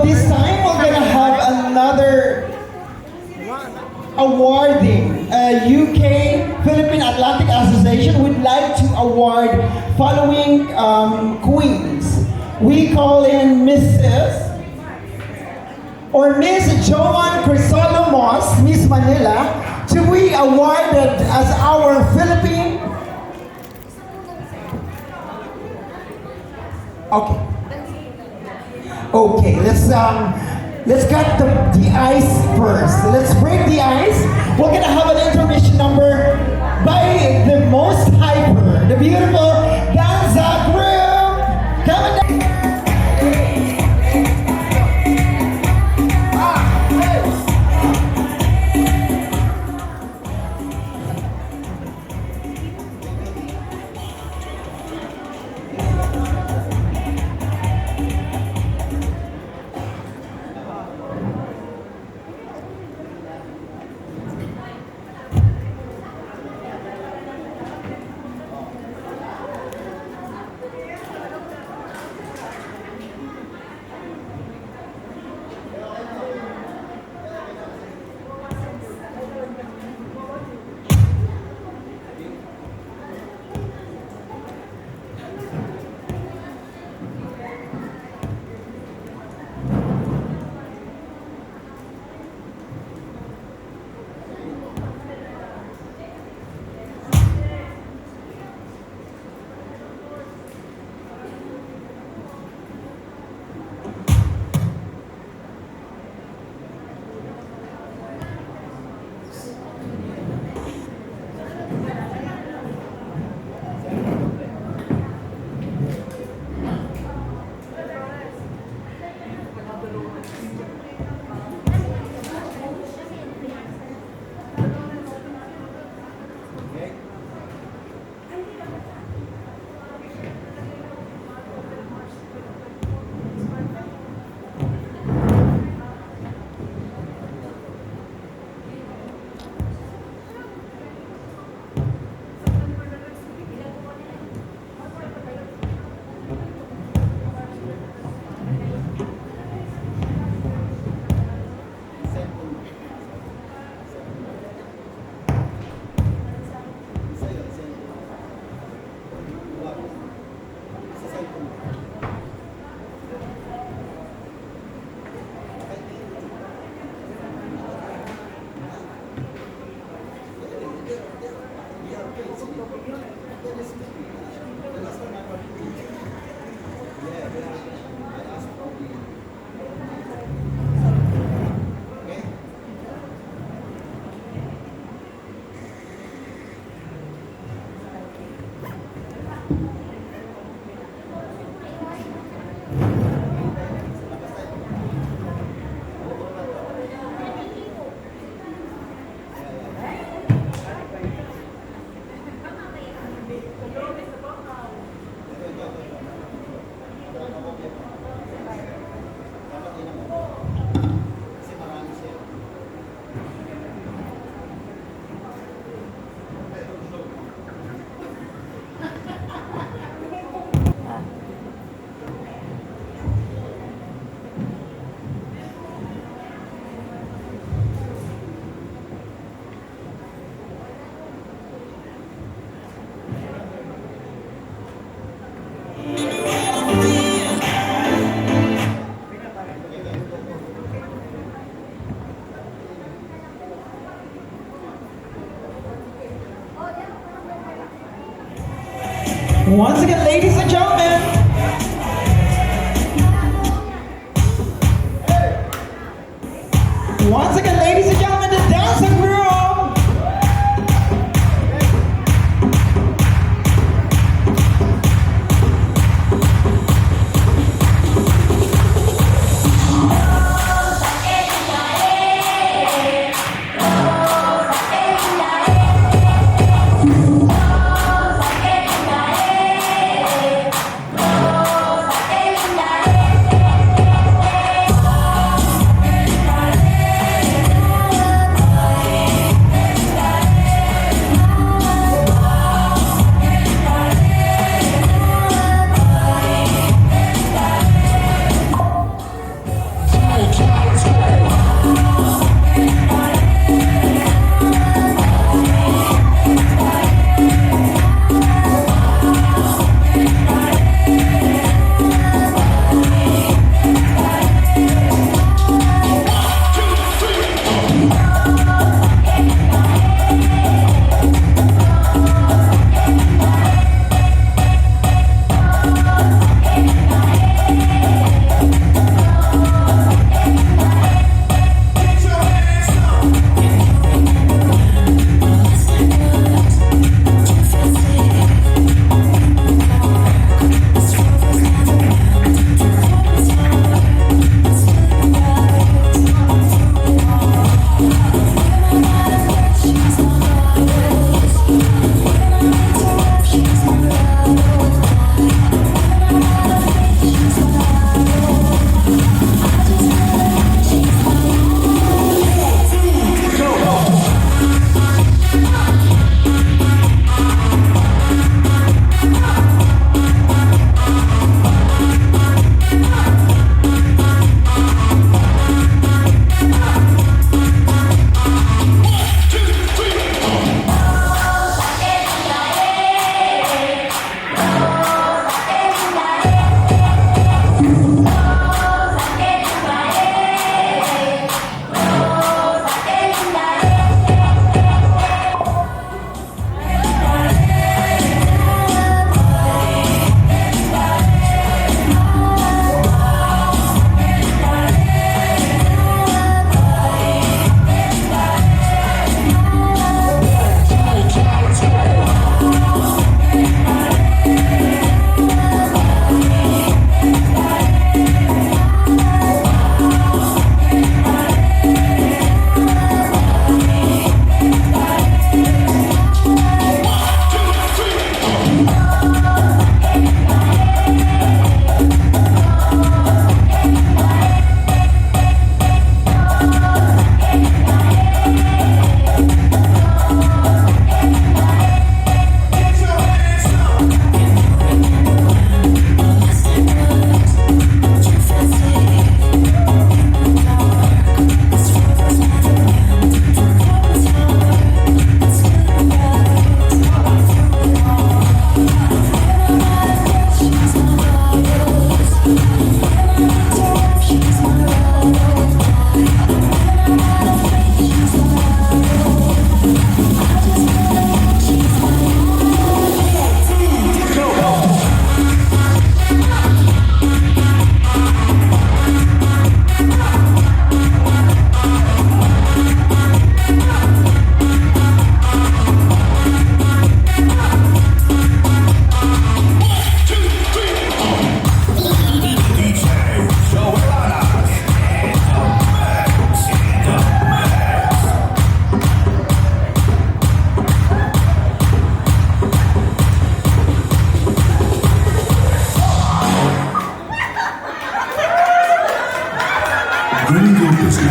this time we're gonna have another awarding. UK Philippine Atlantic Association would like to award following queens. We call in Mrs. or Miss Joan Crisolomos, Miss Manila, to be awarded as our Philippine. Okay. Okay, let's cut the ice first. Let's break the ice. We're gonna have an intermission number by the most hyper, the beautiful Danza Group. Coming down. Once again, ladies and gentlemen, once again, ladies and gentlemen, the dancing group.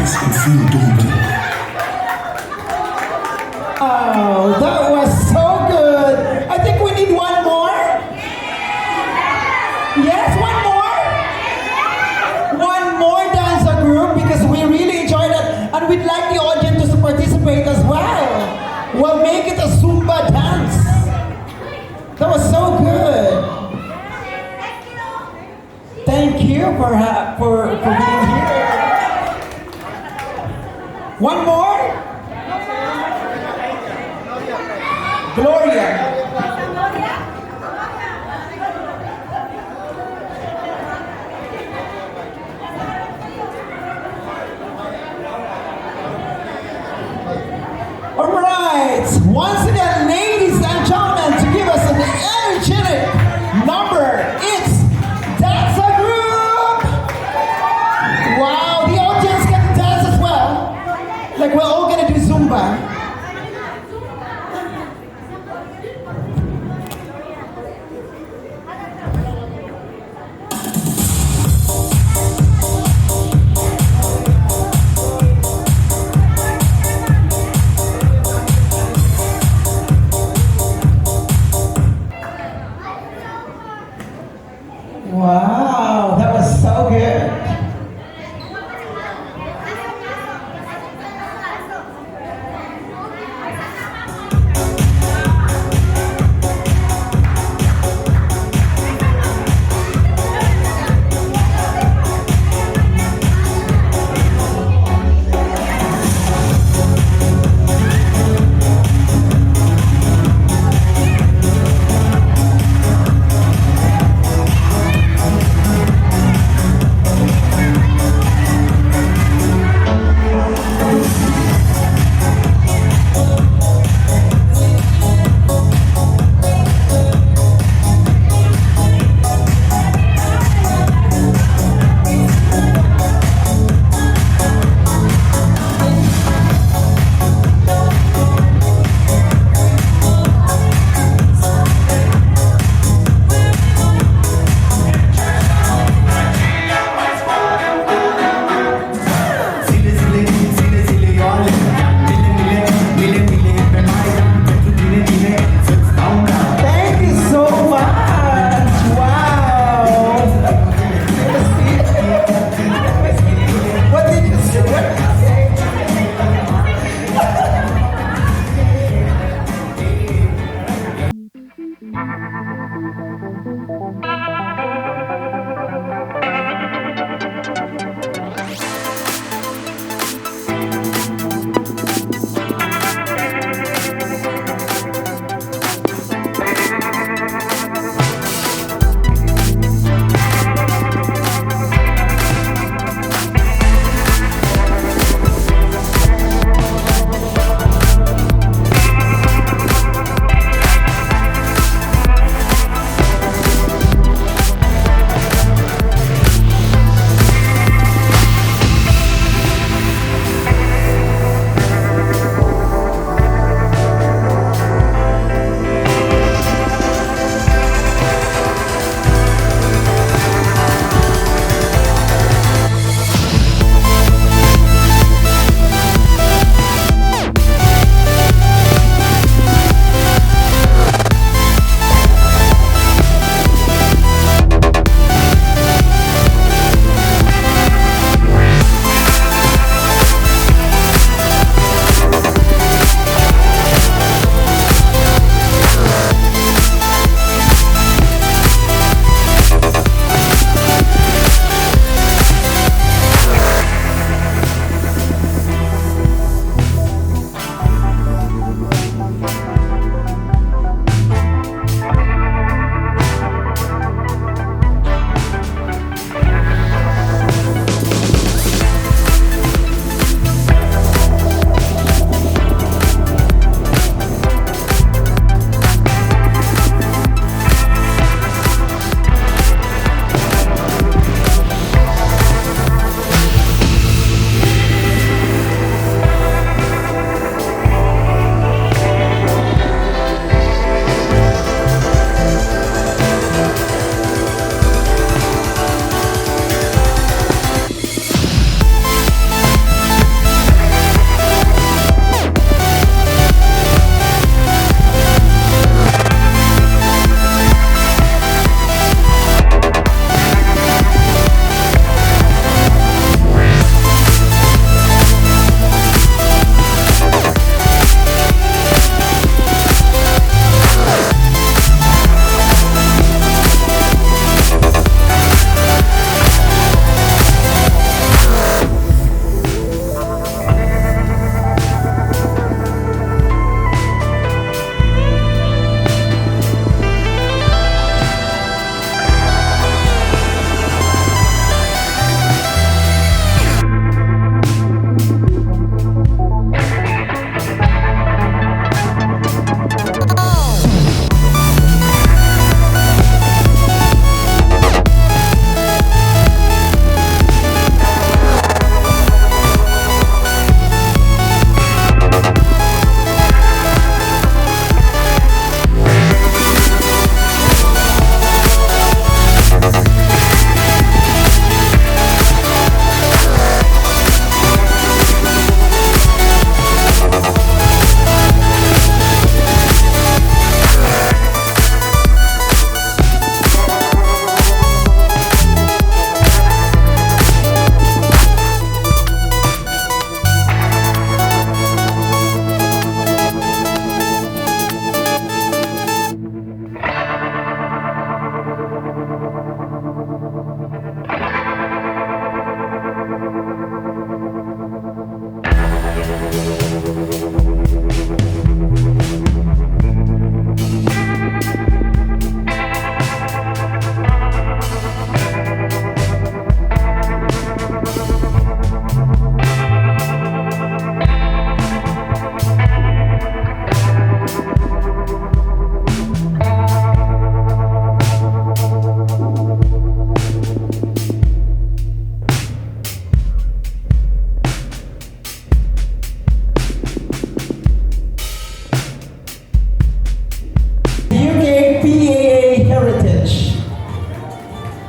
dance and feel Dumbo. Oh, that was so good. I think we need one more. Yes, one more. One more dancer group because we really enjoyed it and we'd like the audience to participate as well. We'll make it a Zumba dance. That was so good. Thank you for being here. One more. Gloria. All right. Once again, ladies and gentlemen, to give us an energetic number, it's Danza Group. Wow, the audience can dance as well. Like we're all gonna do Zumba. Wow, that was so good.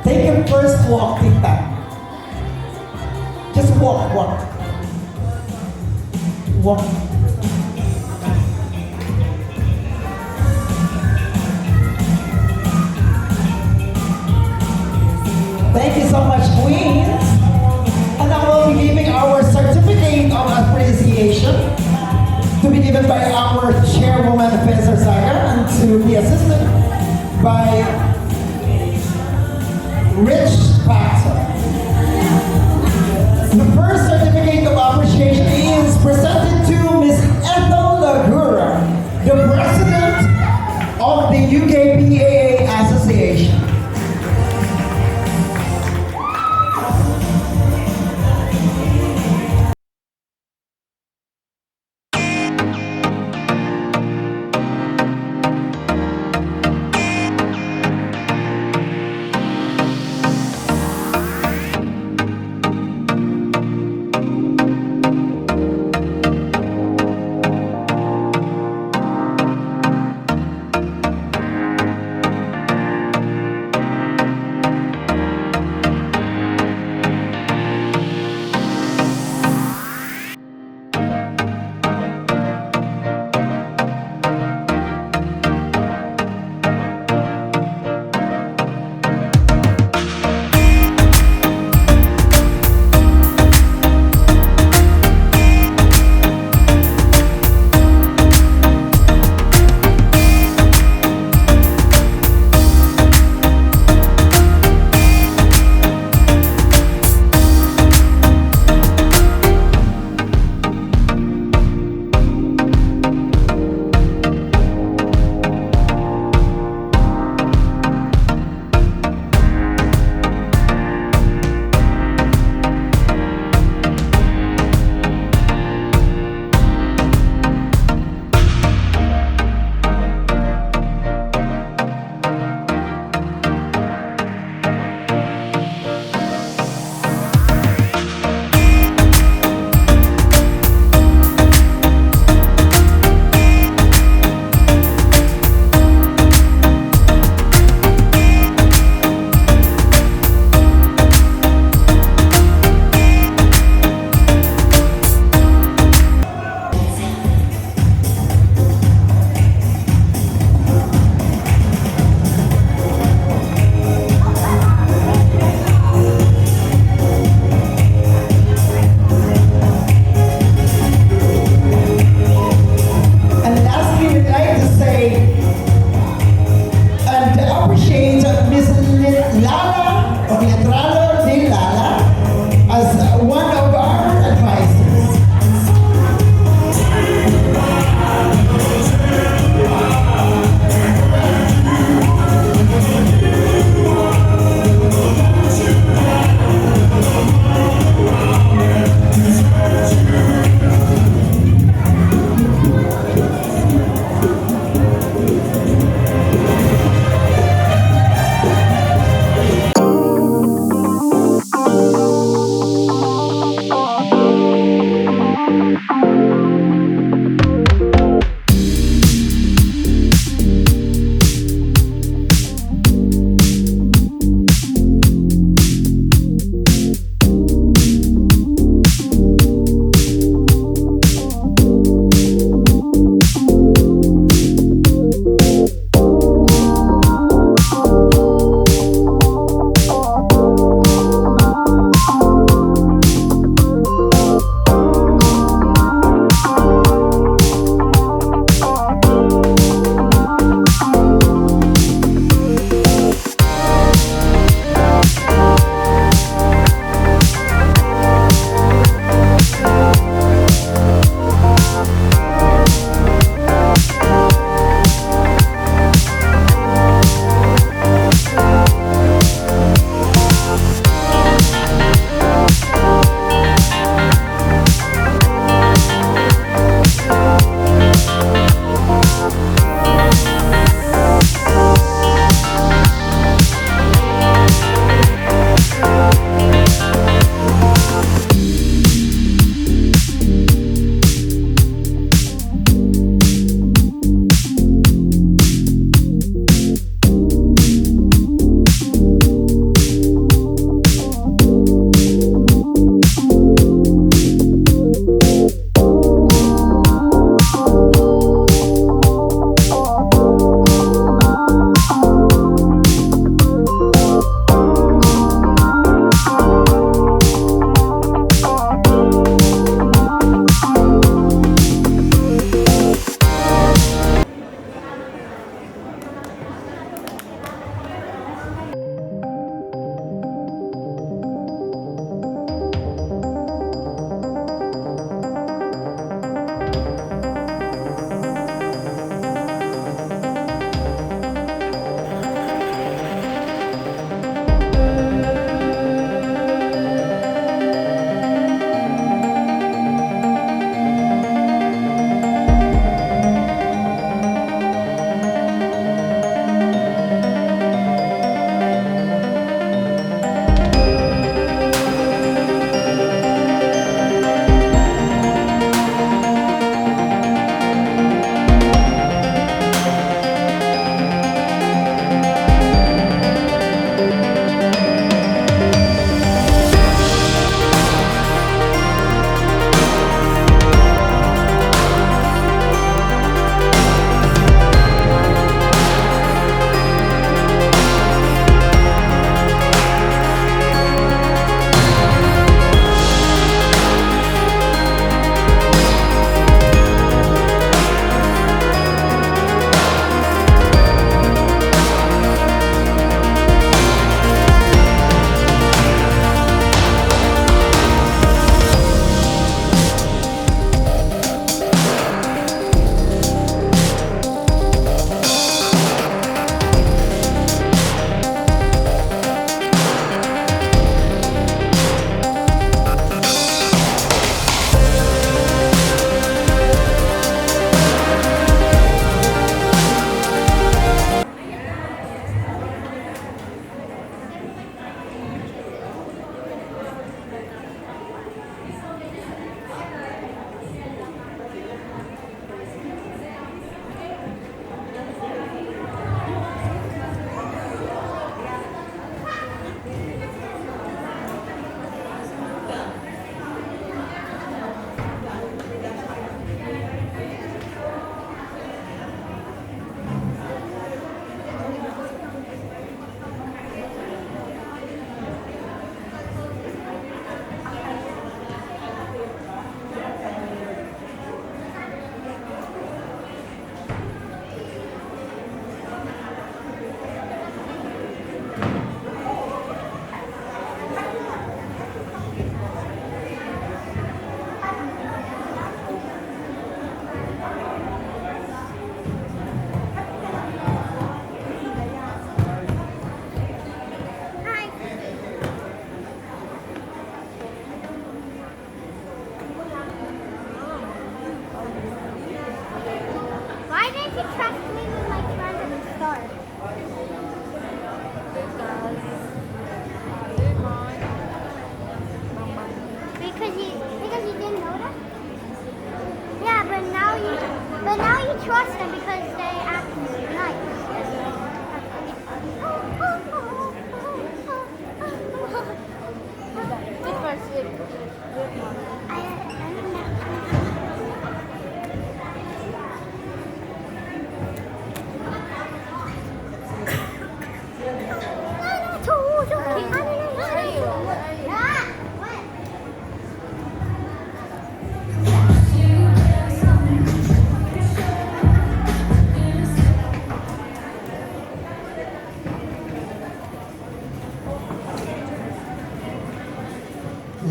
Take your first walk, Tita. Just walk, walk. Walk. Thank you so much, Queens. And now we'll be giving our certificate of appreciation to be given by our chairwoman, Professor Saga, and to be assisted by Rich Paxson. The first certificate of appreciation is presented to Ms. Ethel Lagura, the president of the UKPAA Association.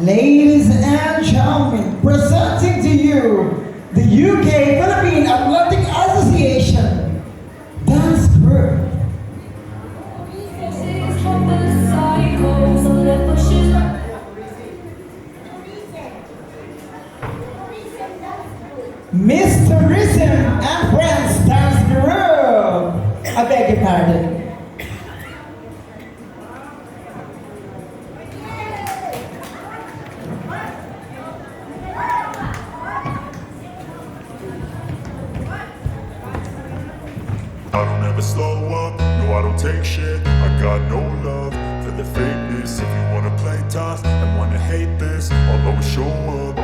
Ladies and gentlemen, presenting to you the UK Philippine Athletic Association Dance Group. Mr. Rhythm and Friends Dance Group. I beg your pardon. I don't ever slow up, no I don't take shit. I got no love for the fakeness. If you wanna play tough and wanna hate this, I'll always show up.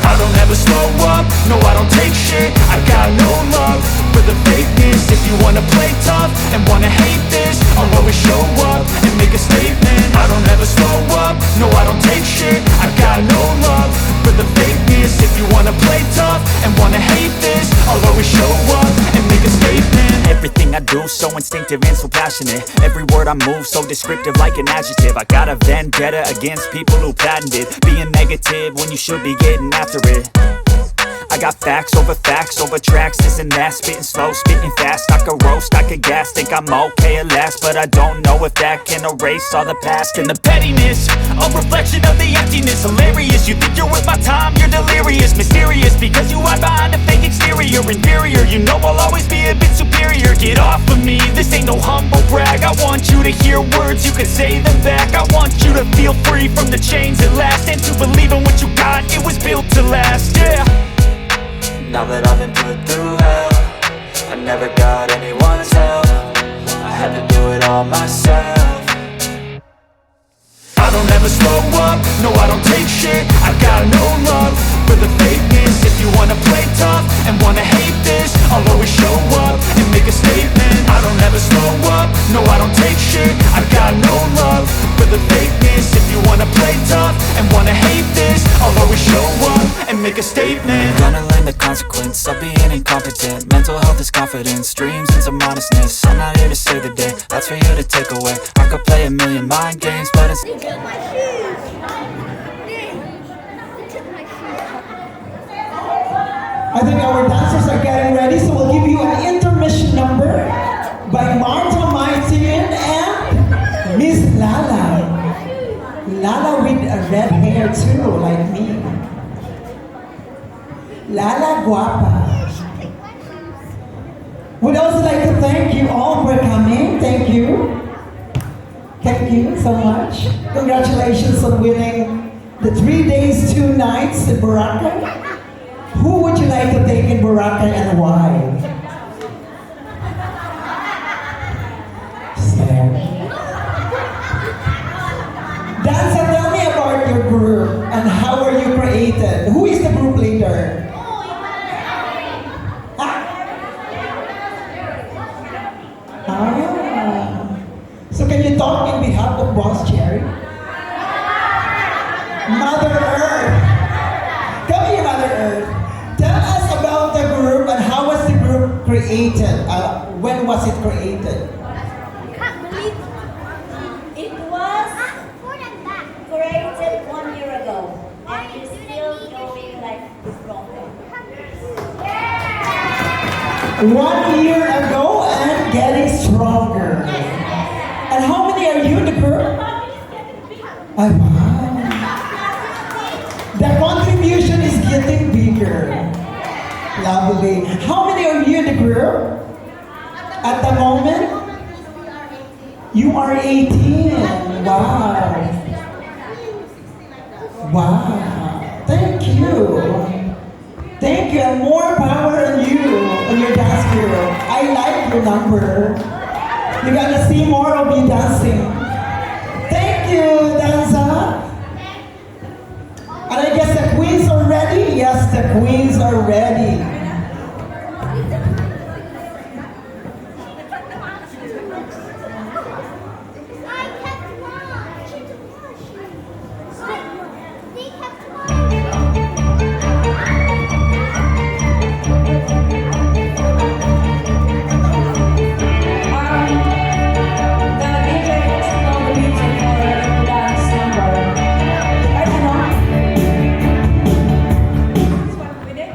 I don't ever slow up, no I don't take shit. I got no love for the fakeness. If you wanna play tough and wanna hate this, I'll always show up and make a statement. I don't ever slow up, no I don't take shit. I got no love for the fakeness. If you wanna play tough and wanna hate this, I'll always show up and make a statement. Everything I do so instinctive and so passionate. Every word I move so descriptive like an adjective. I got a vendetta against people who patented being negative when you should be getting after it. I got facts over tracks, this and that. Spitting slow, spitting fast. I could roast, I could gas. Think I'm okay at last, but I don't know if that can erase all the past. And the pettiness, a reflection of the emptiness. Hilarious, you think you're worth my time, you're delirious. Mysterious, because you hide behind a fake exterior. Inferior, you know I'll always be a bit superior. Get off of me, this ain't no humble brag. I want you to hear words, you can say them back. I want you to feel free from the chains at last, and to believe in what you got, it was built to last, yeah. Now that I've been put through hell, I never got anyone's help. I had to do it all myself. I don't ever slow up, no I don't take shit. I got no love for the fakeness. If you wanna play tough and wanna hate this, I'll always show up and make a statement. I don't ever slow up, no I don't take shit. I got no love for the fakeness. If you wanna play tough and wanna hate this, I'll always show up and make a statement. Gonna learn the consequence of being incompetent. Mental health is confidence, dreams and some honestness. I'm not here to save the day, that's for you to take away. I could play a million mind games, but it's They took my shoes. They took my shoes. I think our dancers are getting ready, so we'll give you an intermission number by Marta Martin and Miss Lala. Lala with red hair too, like me. Lala Guapa. Would also like to thank you all for coming. Thank you. Thank you so much. Congratulations on winning the 3 days, 2 nights in Boracay. Who would you like to take in Boracay and why? Danza, tell me about your group and how were you created? Who is the group leader? So can you talk in behalf of Boss Cherry? Mother Earth. Come here, Mother Earth. Tell us about the group and how was the group created? When was it created? Can't believe it was created 1 year ago, and it's still going like stronger. 1 year ago and getting stronger. And how many are you in the group? Oh, wow. The contribution is getting bigger. Lovely. How many are you in the group? At the moment? You are 18. Wow. Wow. Thank you. Thank you. And more power on you, on your dance group. I like your number. You're gonna see more of you dancing. Thank you, Danza. Yes, the queens are ready. I kept watch. They kept watch. The DJ has to know the music for the dance number. Guys, know? This one, with it?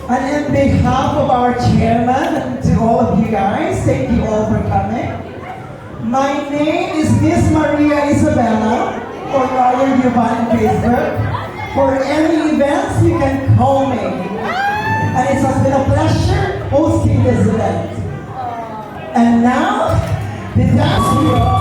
And on behalf of our chairman and to all of you guys, thank you all for coming. My name is Miss Maria Isabella, or Royal Yuban on Facebook. For any events, you can call me. And it has been a pleasure hosting this event. And now, the dance